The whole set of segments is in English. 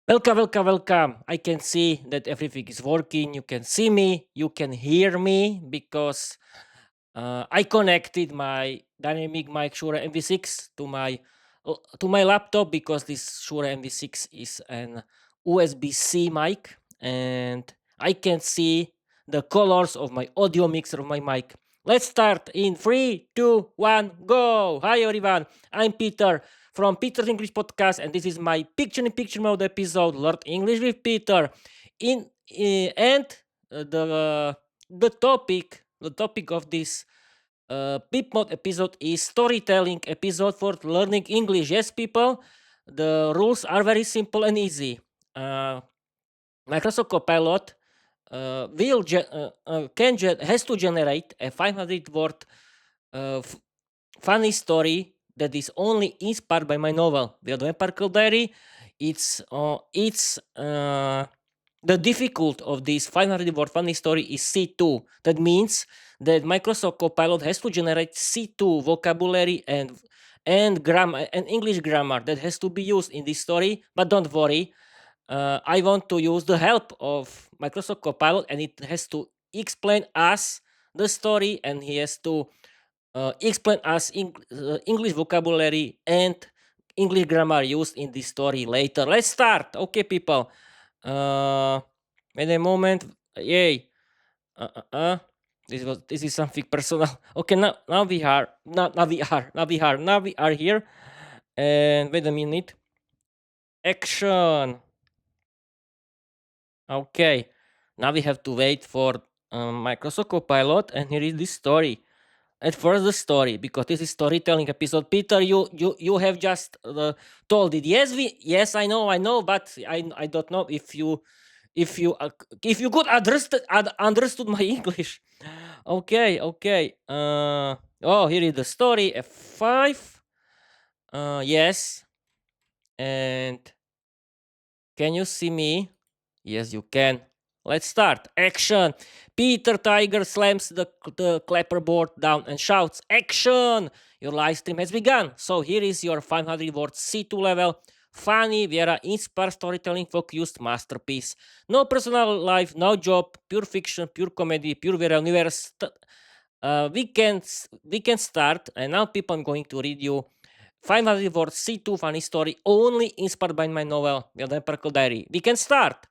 Welcome, welcome, welcome. I can see that everything is working. You can see me, you can hear me because I connected my dynamic mic Shure MV6 to my laptop because this Shure MV6 is an USB-C mic, and I can see the colors of my audio mixer of my mic. Let's start in three, two, one, go. Hi everyone, I'm Peter from Peter's English Podcast, and this is my picture-in-picture mode episode, Learn English with Peter. And the topic of this Pip Mode episode is storytelling episode for learning English. Yes, people, the rules are very simple and easy. Uh, Microsoft Copilot has to generate a 500 word funny story that is only inspired by my novel, The Vampire Diary. It's the difficult of this 500 word funny story is C2. That means that Microsoft Copilot has to generate C2 vocabulary and grammar and English grammar that has to be used in this story. But don't worry, I want to use the help of Microsoft Copilot, and it has to explain us the story, and he has to explain us English vocabulary and English grammar used in this story later. Let's start. Okay, people. Uh, Wait a moment. Yay. Uh, uh, uh. This is something personal. Okay, now we are here. And wait a minute. Action. Okay. Now we have to wait for Microsoft Copilot, and here is this story. At first, the story, because this is storytelling episode. Peter, you have just told it. Yes, I know, but I don't know if you could understood my English. Okay. Oh, here is the story. F5. Yes, and can you see me? Yes, you can. Let's start. Action. Peter Tiger slams the clapperboard down and shouts, "Action! Your live stream has begun. So here is your 500 word C2 level. Funny, Viera, inspire storytelling focused masterpiece. No personal life, no job, pure fiction, pure comedy, pure Viera universe. We can start, and now people I'm going to read you 500 word C2 funny story only inspired by my novel, The Vampire Diary. We can start.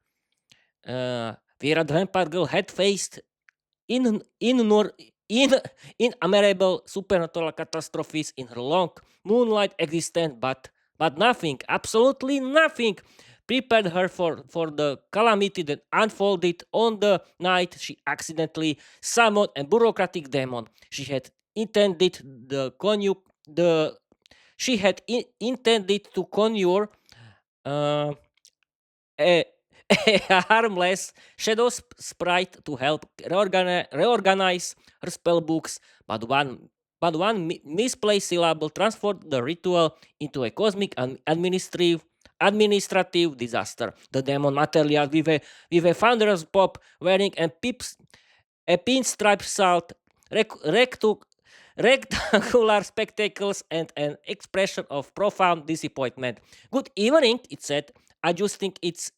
Where the vampire girl had faced in in in innumerable supernatural catastrophes in her long moonlight existence, but nothing, absolutely nothing, prepared her for the calamity that unfolded on the night she accidentally summoned a bureaucratic demon. Intended the she had intended to conjure uh, a, a harmless shadow sprite to help reorganize her spell books, but one misplaced syllable transformed the ritual into a cosmic and administrative disaster. The demon materialized with a thunderous pop, wearing a pinstripe salt, rectangular spectacles, and an expression of profound disappointment. "Good evening," it said, adjusting its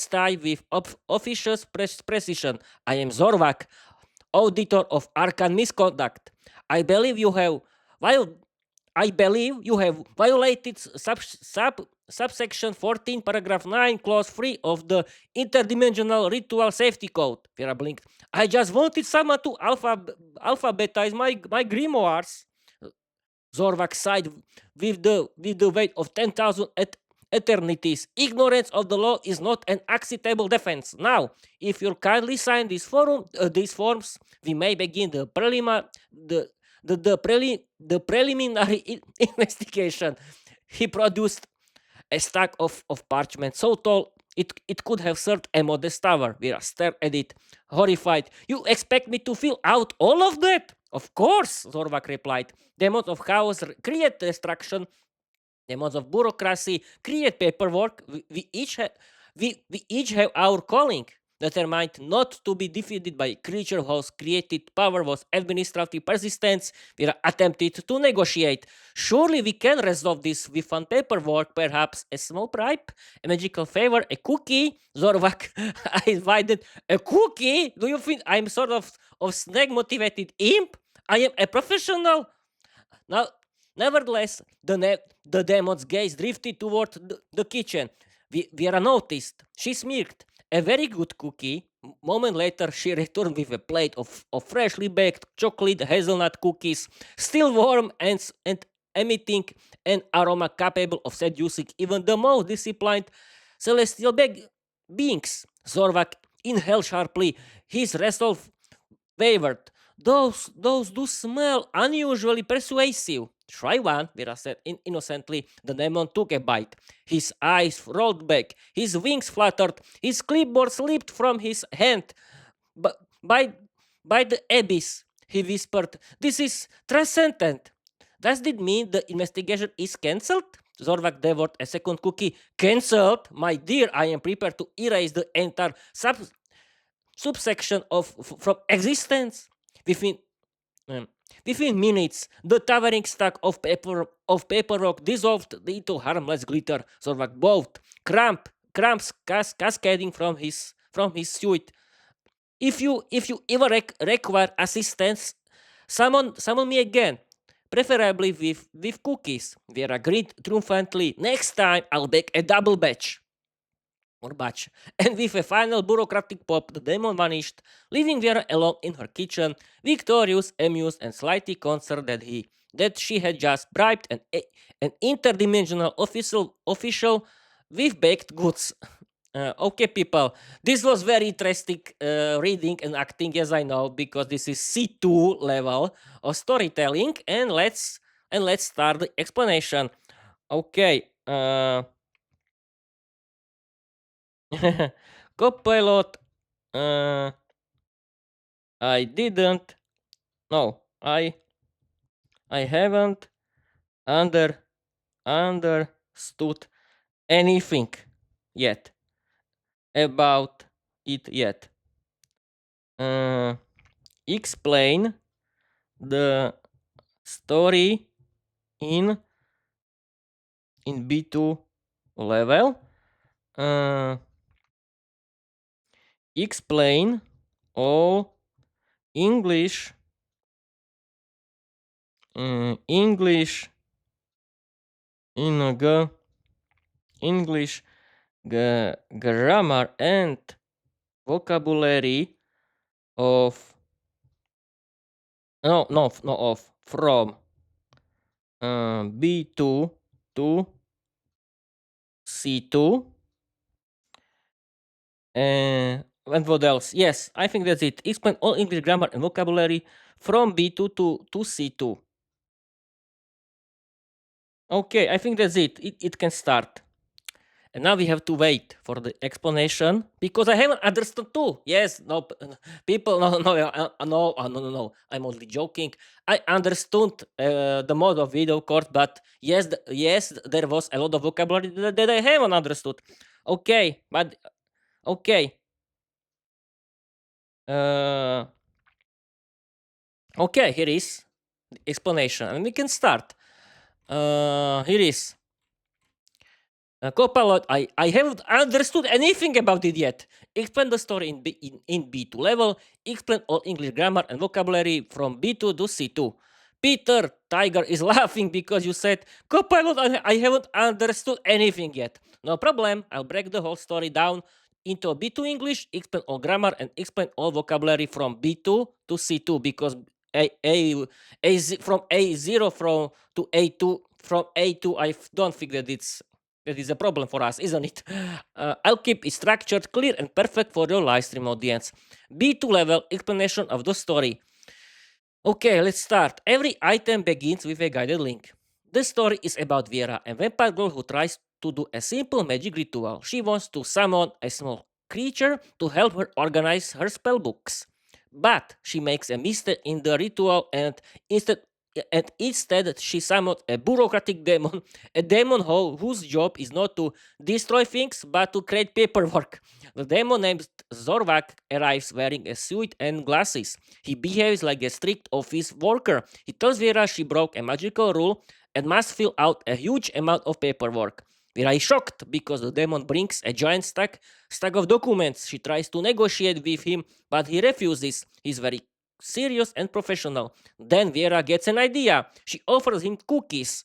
tie with officious precision. "I am Zorvak, auditor of Arcan Misconduct. I believe you have viol- I believe you have violated subsection 14, paragraph 9, clause 3 of the Interdimensional Ritual Safety Code." Vera blinked. "I just wanted someone to alphabetize my grimoires." Zorvak sighed with the weight of 10,000 eternities. "Ignorance of the law is not an acceptable defense. Now, if you'll kindly sign these forms, we may begin the preliminary investigation." He produced a stack of parchment so tall it could have served a modest tower. Vera stared at it, horrified. "You expect me to fill out all of that?" "Of course," Zorvak replied. "Demons of chaos create destruction. Demons of bureaucracy create paperwork. We each have our calling. determined not to be defeated by a creature whose created power was administrative persistence, Vera attempted to negotiate. Surely we can resolve this with fun paperwork, perhaps a small bribe, a magical favor, a cookie. Zorvak, I invited a cookie. Do you think I'm sort of snag motivated imp? I am a professional. Now, nevertheless, the demon's gaze drifted toward the kitchen. Vera noticed. She smirked. A very good cookie. Moment later, she returned with a plate of freshly baked chocolate hazelnut cookies, still warm and emitting an aroma capable of seducing even the most disciplined celestial beings. Zorvak inhaled sharply. His resolve wavered. Those do smell unusually persuasive. Try one, Vera said innocently. The demon took a bite. His eyes rolled back, his wings fluttered, his clipboard slipped from his hand. But by the abyss, he whispered, this is transcendent. Does it mean the investigation is cancelled? Zorvak devoured a second cookie. Cancelled? My dear, I am prepared to erase the entire subsection from existence. Within um, within minutes, the towering stack of paper rock dissolved into harmless glitter. Zorvak bowed, cramps cascading from his suit. If you ever require assistance, summon me again. Preferably with cookies. Vera grinned triumphantly. Next time I'll bake a double batch or batch. And with a final bureaucratic pop, the demon vanished, leaving Vera alone in her kitchen, victorious, amused, and slightly concerned that she had just bribed an interdimensional official with baked goods. Okay, people, this was very interesting reading and acting, as I know, because this is C2 level of storytelling, and let's start the explanation. Okay. Copilot. Uh, I didn't. No, I haven't understood anything yet about it yet. Uh, Explain the story in B2 level. Uh, Explain all English English in English grammar and vocabulary of no of from B2 to C2. And what else? Yes, I think that's it. Explain all English grammar and vocabulary from B2 to C2. Okay, I think that's it. It can start. And now we have to wait for the explanation because I haven't understood too. Yes, no, people, no. I'm only joking. I understood the mode of video course, but yes, there was a lot of vocabulary that I haven't understood. Okay, but okay. Okay, here is the explanation, and we can start. Here is. Copilot, I haven't understood anything about it yet. Explain the story in B2 level. Explain all English grammar and vocabulary from B2 to C2. Peter Tiger is laughing because you said, Copilot, I haven't understood anything yet. No problem. I'll break the whole story down into B2 English, explain all grammar, and explain all vocabulary from B2 to C2 because from A0 to A2, from A2, I don't think that is a problem for us, isn't it? I'll keep it structured, clear, and perfect for your live stream audience. B2 level explanation of the story. Okay, let's start. Every item begins with a guided link. The story is about Viera, a vampire girl who tries to do a simple magic ritual. She wants to summon a small creature to help her organize her spell books. But she makes a mistake in the ritual and and instead she summoned a bureaucratic demon, a demon whose job is not to destroy things but to create paperwork. The demon named Zorvak arrives wearing a suit and glasses. He behaves like a strict office worker. He tells Vera she broke a magical rule and must fill out a huge amount of paperwork. Vera is shocked because the demon brings a giant stack of documents. She tries to negotiate with him, but he refuses. He's very serious and professional. Then Viera gets an idea. She offers him cookies.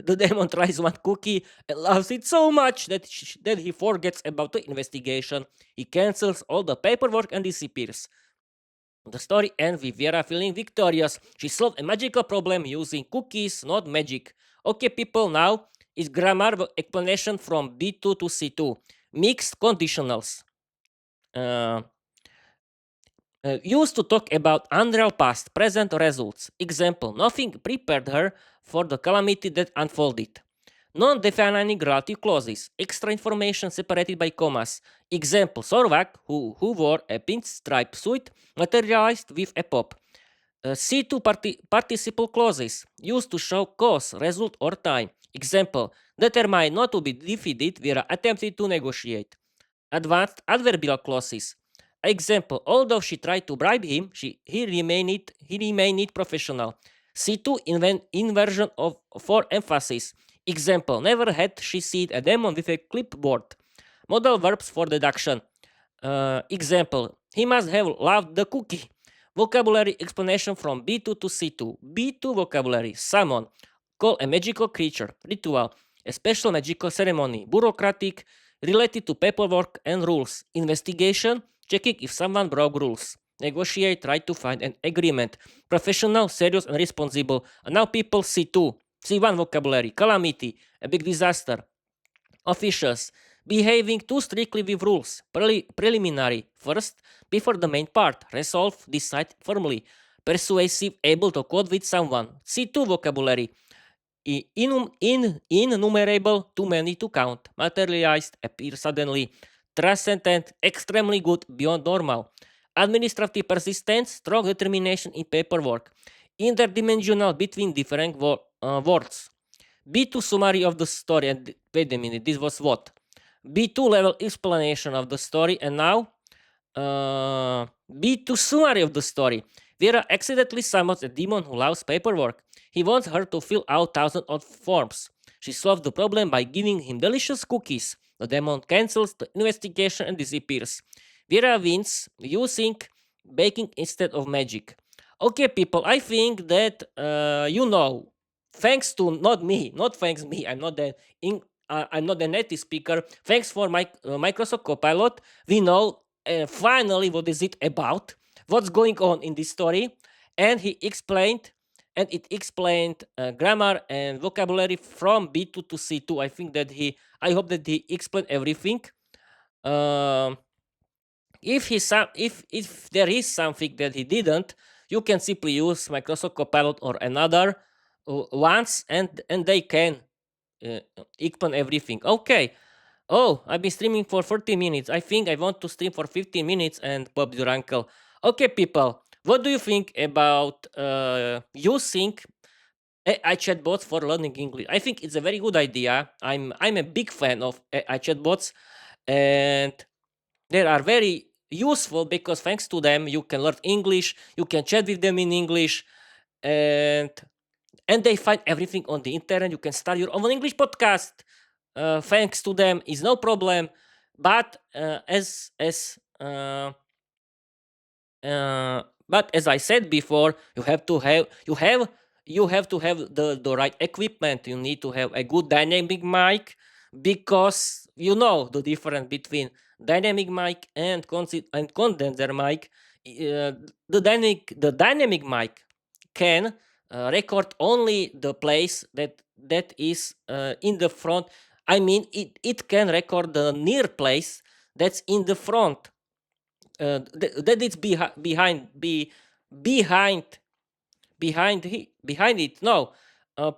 The demon tries one cookie and loves it so much that he forgets about the investigation. He cancels all the paperwork and disappears. The story ends with Viera feeling victorious. She solved a magical problem using cookies, not magic. Okay, people, now is grammar explanation from B2 to C2. Mixed conditionals. Uh, used to talk about unreal past, present results. Example, nothing prepared her for the calamity that unfolded. Non-defining relative clauses, extra information separated by commas. Example, Sorvak, who wore a pinstripe suit, materialized with a pop. C2 participle clauses, used to show cause, result, or time. Example, determined not to be defeated, Vera attempted to negotiate. Advanced adverbial clauses. Example, although she tried to bribe him, he remained professional. C2 inversion of for emphasis. Example, never had she seen a demon with a clipboard. Modal verbs for deduction. Example, he must have loved the cookie. Vocabulary explanation from B2 to C2. B2 vocabulary, summon, call a magical creature, ritual, a special magical ceremony, bureaucratic, related to paperwork and rules, investigation, checking if someone broke rules, negotiate, try to find an agreement, professional, serious, and responsible. And now people C2, C1 vocabulary, calamity, a big disaster, officials, behaving too strictly with rules, preliminary, first, before the main part, resolve, decide firmly, persuasive, able to quote with someone, C2 vocabulary, innumerable, too many to count, materialized, appear suddenly, transcendent, extremely good, beyond normal, administrative persistence, strong determination in paperwork, interdimensional between different words. B2 summary of the story, and wait a minute, this was what? B2 level explanation of the story, and now B2 summary of the story. Vera accidentally summons a demon who loves paperwork. He wants her to fill out thousands of forms. She solves the problem by giving him delicious cookies. The demon cancels the investigation and disappears. Vera wins using baking instead of magic. Okay, people, I think that thanks to not me, not thanks me. I'm not a native speaker. Thanks for my Microsoft Copilot. We know finally what is it about, what's going on in this story, and he explained, and it explained grammar and vocabulary from B2 to C2. I hope that he explained everything. Um, if there is something that he didn't, you can simply use Microsoft Copilot or another once, and they can uh, explain everything. Okay. Oh, I've been streaming for 40 minutes. I think I want to stream for 15 minutes and Bob your uncle. Okay, people, what do you think about using AI chatbots for learning English? I think it's a very good idea. I'm a big fan of AI chatbots, and they are very useful because thanks to them you can learn English, you can chat with them in English, and they find everything on the internet. You can start your own English podcast. Thanks to them is no problem. But as I said before, you have to have the right equipment. You need to have a good dynamic mic because you know the difference between dynamic mic and condenser mic. The dynamic mic can record only the place that is in the front. I mean, it can record the near place that's in the front. That it's behind behind it. No,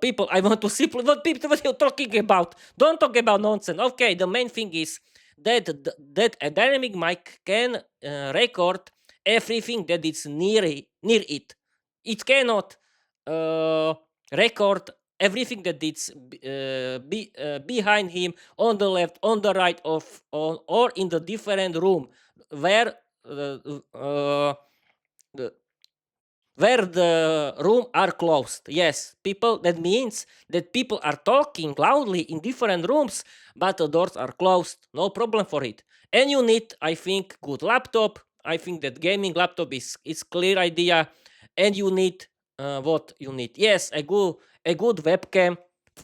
people, I want to simply what you're talking about. Don't talk about nonsense. Okay, the main thing is that a dynamic mic can record everything that is near it. It cannot record everything that it's behind him, on the left, on the right, or in the different room where uh, uh, the where the room are closed. Yes, people, that means that people are talking loudly in different rooms, but the doors are closed. No problem for it. And you need, I think, good laptop. I think that gaming laptop is clear idea. And you need what you need. Yes, a good webcam.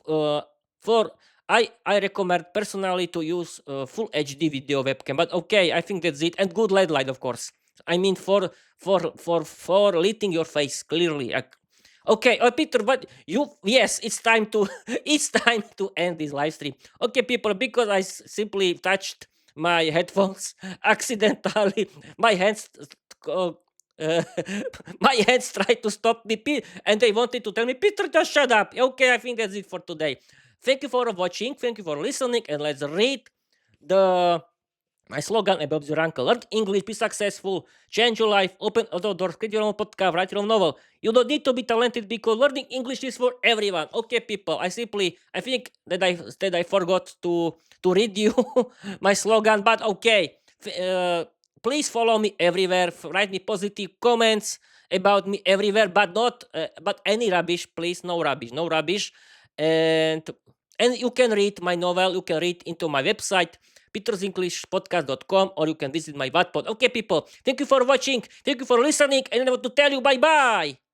Uh, for I recommend personally to use full HD video webcam. But okay, I think that's it. And good LED light, of course. I mean, for lighting your face clearly. Okay, Peter, but you, yes, it's time to it's time to end this live stream. Okay, people, because I simply touched my headphones accidentally, my hands. Uh, uh, my hands tried to stop me, and they wanted to tell me, Peter, just shut up. Okay, I think that's it for today. Thank you for watching. Thank you for listening, and let's read the my slogan about your uncle. Learn English, be successful, change your life, open other doors, create your own podcast, write your own novel. You don't need to be talented because learning English is for everyone. Okay, people. I think that I forgot to read you my slogan, but okay. Please follow me everywhere. Write me positive comments about me everywhere, but not but any rubbish, please. No rubbish, no rubbish. And you can read my novel. You can read into my website petersenglishpodcast.com, or you can visit my Wattpad. Okay, people, thank you for watching. Thank you for listening. And I want to tell you bye-bye.